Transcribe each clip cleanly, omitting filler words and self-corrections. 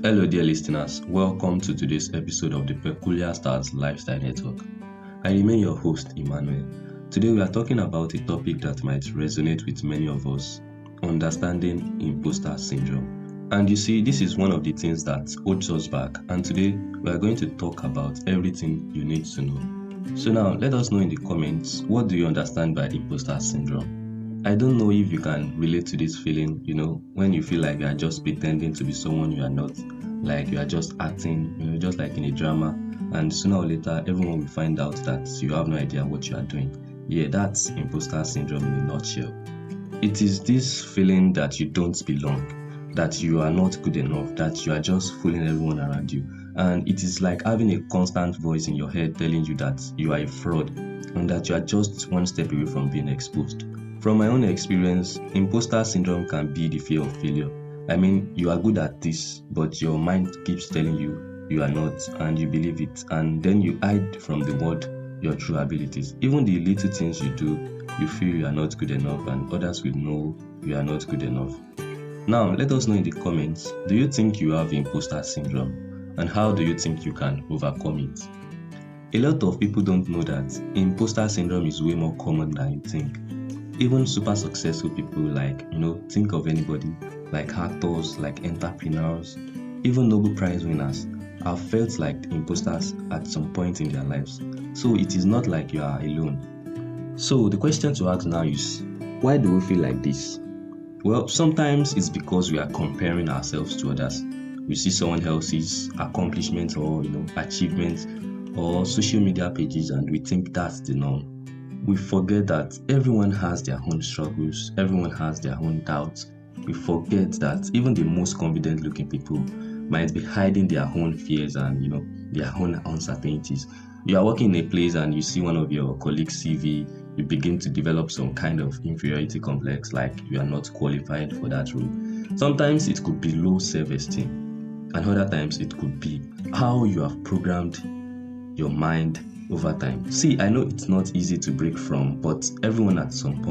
Hello, dear listeners. Welcome to today's episode of the Peculiar Stars Lifestyle Network. I remain your host, Emmanuel. Today, we are talking about a topic that might resonate with many of us: understanding imposter syndrome. And you see, this is one of the things that holds us back. And today, we are going to talk about everything you need to know. So now, let us know in the comments, what do you understand by imposter syndrome? I don't know if you can relate to this feeling, when you feel like you are just pretending to be someone you are not, like you are just acting, just like in a drama, and sooner or later, everyone will find out that you have no idea what you are doing. Yeah, that's imposter syndrome in a nutshell. It is this feeling that you don't belong, that you are not good enough, that you are just fooling everyone around you. And it is like having a constant voice in your head telling you that you are a fraud and that you are just one step away from being exposed. From my own experience, imposter syndrome can be the fear of failure. I mean, you are good at this, but your mind keeps telling you you are not, and you believe it, and then you hide from the world your true abilities. Even the little things you do, you feel you are not good enough, and others will know you are not good enough. Now, let us know in the comments, do you think you have imposter syndrome, and how do you think you can overcome it? A lot of people don't know that imposter syndrome is way more common than you think. Even super successful people think of anybody, like actors, like entrepreneurs, even Nobel Prize winners have felt like imposters at some point in their lives. So it is not like you are alone. So the question to ask now is, why do we feel like this? Well, sometimes it's because we are comparing ourselves to others. We see someone else's accomplishments or achievements or social media pages and we think that's the norm. We forget that everyone has their own struggles, everyone has their own doubts. We forget that even the most confident looking people might be hiding their own fears and their own uncertainties. You are working in a place and you see one of your colleagues' CV, you begin to develop some kind of inferiority complex, like you are not qualified for that role. Sometimes it could be low self-esteem, and other times it could be how you have programmed your mind over time. See, I know it's not easy to break from, but everyone at one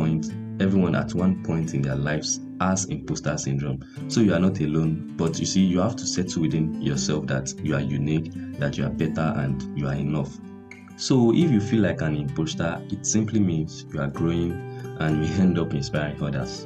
point in their lives has imposter syndrome. So you are not alone, but you see, you have to settle within yourself that you are unique, that you are better, and you are enough. So if you feel like an imposter, it simply means you are growing and we end up inspiring others.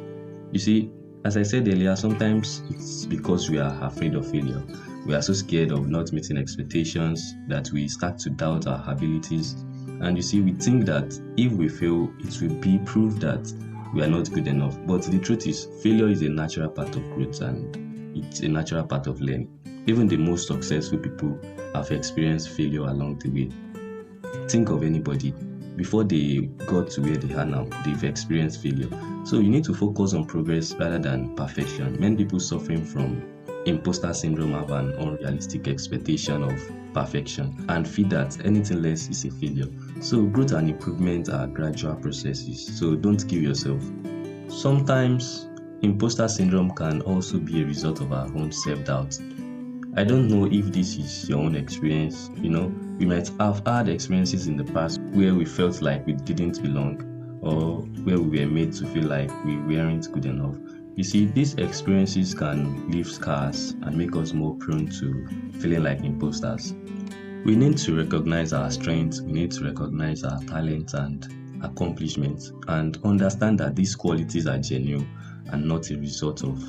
You see, as I said earlier, sometimes it's because we are afraid of failure. We are so scared of not meeting expectations that we start to doubt our abilities. And you see, we think that if we fail, it will be proof that we are not good enough. But the truth is, failure is a natural part of growth and it's a natural part of learning. Even the most successful people have experienced failure along the way. Think of anybody. Before they got to where they are now, they've experienced failure. So you need to focus on progress rather than perfection. Many people suffering from imposter syndrome have an unrealistic expectation of perfection and feel that anything less is a failure. So growth and improvement are gradual processes. So don't kill yourself. Sometimes imposter syndrome can also be a result of our own self-doubt. I don't know if this is your own experience. We might have had experiences in the past where we felt like we didn't belong or where we were made to feel like we weren't good enough. You see, these experiences can leave scars and make us more prone to feeling like imposters. We need to recognize our strengths, we need to recognize our talents and accomplishments and understand that these qualities are genuine and not a result of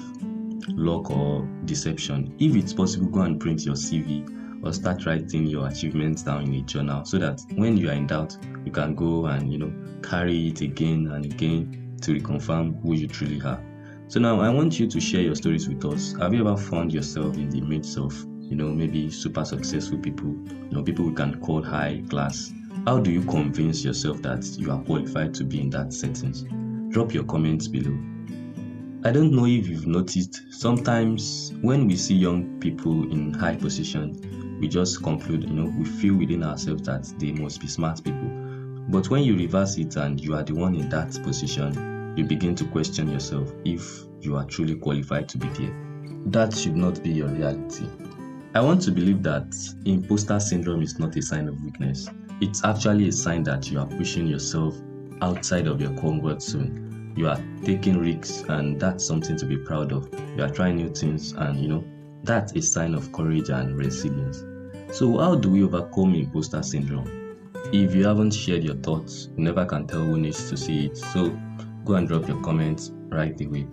luck or deception. If it's possible, go and print your CV or start writing your achievements down in a journal so that when you are in doubt, you can go and carry it again and again to reconfirm who you truly are. So now I want you to share your stories with us. Have you ever found yourself in the midst of, maybe super successful people, people we can call high class? How do you convince yourself that you are qualified to be in that settings? Drop your comments below. I don't know if you've noticed, sometimes when we see young people in high positions, we just conclude, we feel within ourselves that they must be smart people. But when you reverse it and you are the one in that position, you begin to question yourself if you are truly qualified to be there. That should not be your reality. I want to believe that imposter syndrome is not a sign of weakness. It's actually a sign that you are pushing yourself outside of your comfort zone. You are taking risks and that's something to be proud of. You are trying new things and That's a sign of courage and resilience. So how do we overcome imposter syndrome? If you haven't shared your thoughts, you never can tell who needs to see it. So go and drop your comments right away.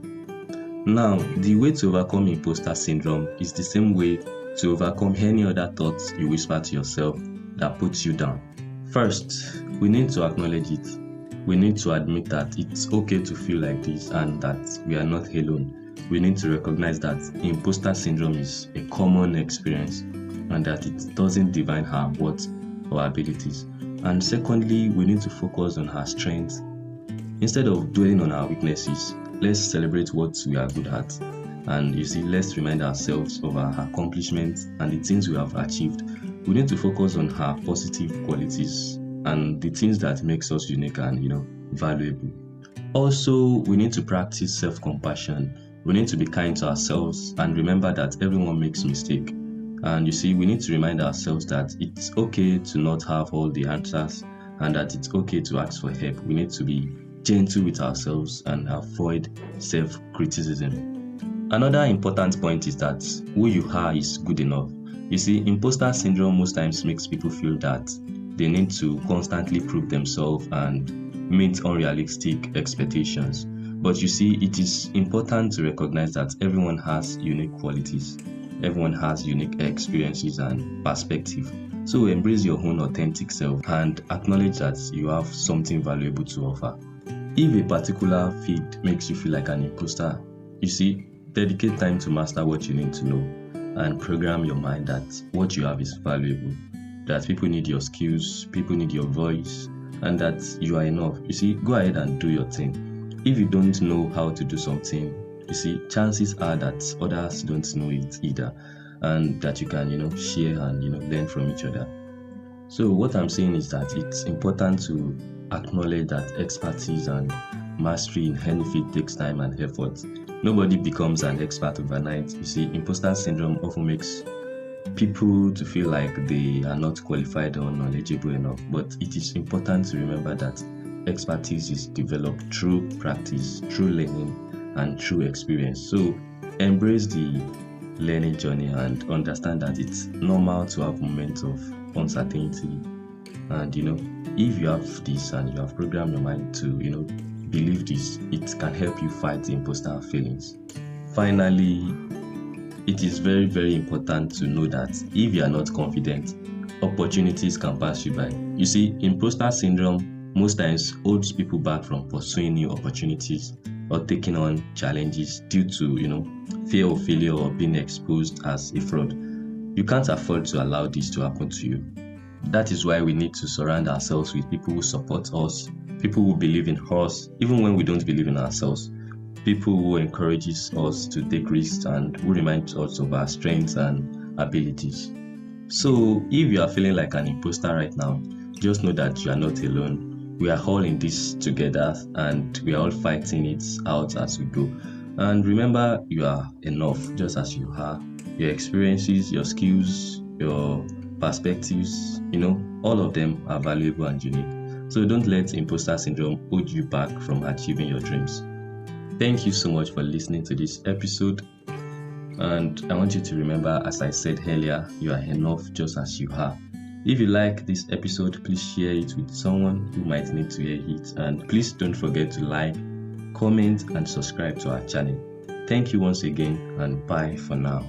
Now, the way to overcome imposter syndrome is the same way to overcome any other thoughts you whisper to yourself that puts you down. First, we need to acknowledge it. We need to admit that it's okay to feel like this and that we are not alone. We need to recognize that imposter syndrome is a common experience and that it doesn't define our worth or abilities. And secondly, we need to focus on our strengths. Instead of dwelling on our weaknesses, let's celebrate what we are good at. And let's remind ourselves of our accomplishments and the things we have achieved. We need to focus on our positive qualities and the things that makes us unique and valuable. Also, we need to practice self-compassion. We need to be kind to ourselves and remember that everyone makes mistakes. And we need to remind ourselves that it's okay to not have all the answers and that it's okay to ask for help. We need to be gentle with ourselves and avoid self-criticism. Another important point is that who you are is good enough. Imposter syndrome most times makes people feel that they need to constantly prove themselves and meet unrealistic expectations. But it is important to recognize that everyone has unique qualities. Everyone has unique experiences and perspective. So embrace your own authentic self and acknowledge that you have something valuable to offer. If a particular field makes you feel like an imposter, dedicate time to master what you need to know and program your mind that what you have is valuable, that people need your skills, people need your voice, and that you are enough. Go ahead and do your thing. If you don't know how to do something, chances are that others don't know it either, and that you can, share and, learn from each other. So what I'm saying is that it's important to acknowledge that expertise and mastery in any field takes time and effort. Nobody becomes an expert overnight. Imposter syndrome often makes people to feel like they are not qualified or knowledgeable enough, but it is important to remember that expertise is developed through practice, through learning, and through experience. So embrace the learning journey and understand that it's normal to have moments of uncertainty. And if you have this and you have programmed your mind to believe this, it can help you fight the imposter feelings. Finally, it is very, very important to know that if you are not confident, opportunities can pass you by. Imposter syndrome most times holds people back from pursuing new opportunities or taking on challenges due to fear of failure or being exposed as a fraud. You can't afford to allow this to happen to you. That is why we need to surround ourselves with people who support us, people who believe in us even when we don't believe in ourselves, people who encourages us to take risks and who remind us of our strengths and abilities. So if you are feeling like an imposter right now, just know that you are not alone. We are all in this together and we are all fighting it out as we go. And remember, you are enough just as you are. Your experiences, your skills, your perspectives, all of them are valuable and unique. So don't let imposter syndrome hold you back from achieving your dreams. Thank you so much for listening to this episode. And I want you to remember, as I said earlier, you are enough just as you are. If you like this episode, please share it with someone who might need to hear it. And please don't forget to like, comment, and subscribe to our channel. Thank you once again, and bye for now.